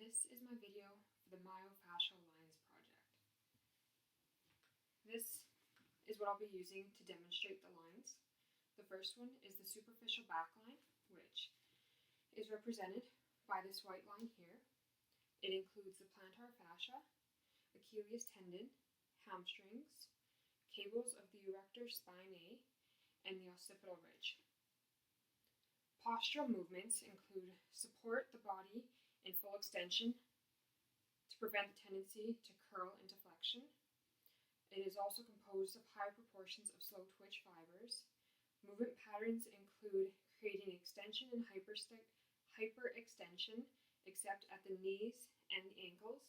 This is my video for the Myofascial lines project. This is what I'll be using to demonstrate the lines. The first one is the superficial back line, which is represented by this white line here. It includes the plantar fascia, Achilles tendon, hamstrings, cables of the erector spinae, and the occipital ridge. Postural movements include support the body in full extension to prevent the tendency to curl into flexion. It is also composed of high proportions of slow twitch fibers. Movement patterns include creating extension and hyperextension, except at the knees and the ankles.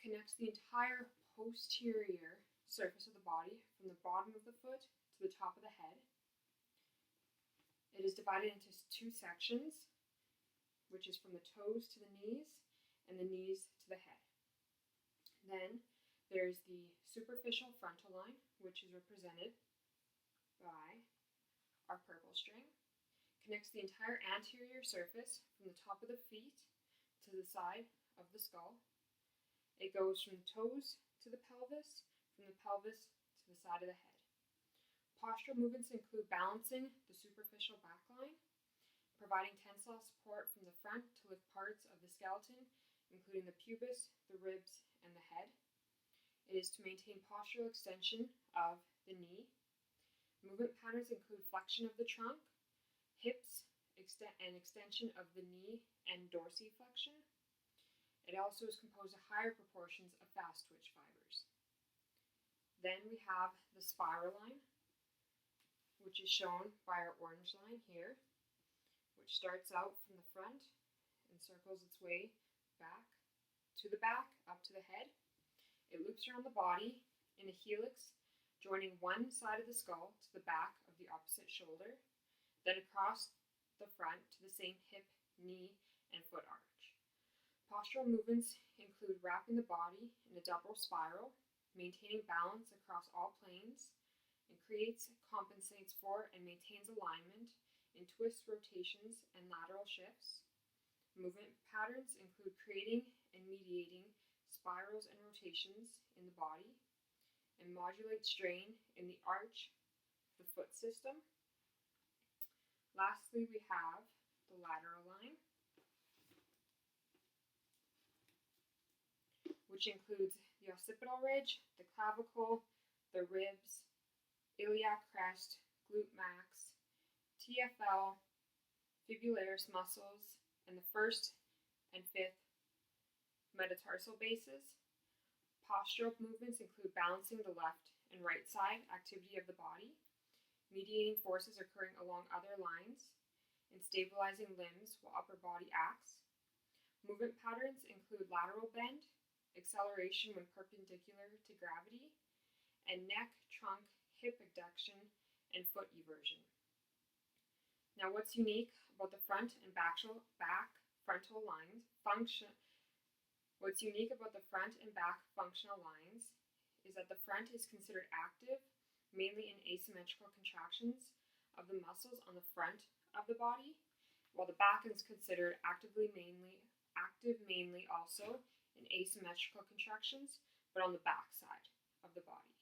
Connects the entire posterior surface of the body from the bottom of the foot to the top of the head. It is divided into two sections, which is from the toes to the knees and the knees to the head. Then there's the superficial frontal line, which is represented by our purple string. Connects the entire anterior surface from the top of the feet to the side of the skull. It goes from the toes to the pelvis, from the pelvis to the side of the head. Postural movements include balancing the superficial back line, providing tensile support from the front to lift parts of the skeleton, including the pubis, the ribs, and the head. It is to maintain postural extension of the knee. Movement patterns include flexion of the trunk, hips, and extension of the knee and dorsiflexion. It also is composed of higher proportions of fast twitch fibers. Then we have the spiral line, which is shown by our orange line here, which starts out from the front and circles its way back, up to the head. It loops around the body in a helix, joining one side of the skull to the back of the opposite shoulder, then across the front to the same hip, knee, and foot arch. Postural movements include wrapping the body in a double spiral, maintaining balance across all planes, and creates, compensates for, and maintains alignment in twists, rotations, and lateral shifts. Movement patterns include creating and mediating spirals and rotations in the body, and modulate strain in the arch, the foot system. Lastly, we have the lateral line, which includes the occipital ridge, the clavicle, the ribs, iliac crest, glute max, TFL, fibularis muscles, and the first and fifth metatarsal bases. Postural movements include balancing the left and right side activity of the body, mediating forces occurring along other lines, and stabilizing limbs while upper body acts. Movement patterns include lateral bend, acceleration when perpendicular to gravity, and neck, trunk, hip abduction, and foot eversion. Now, what's unique about the front and back frontal lines What's unique about the front and back functional lines is that the front is considered active, mainly in asymmetrical contractions of the muscles on the front of the body, while the back is considered active mainly also in asymmetrical contractions, but on the back side of the body.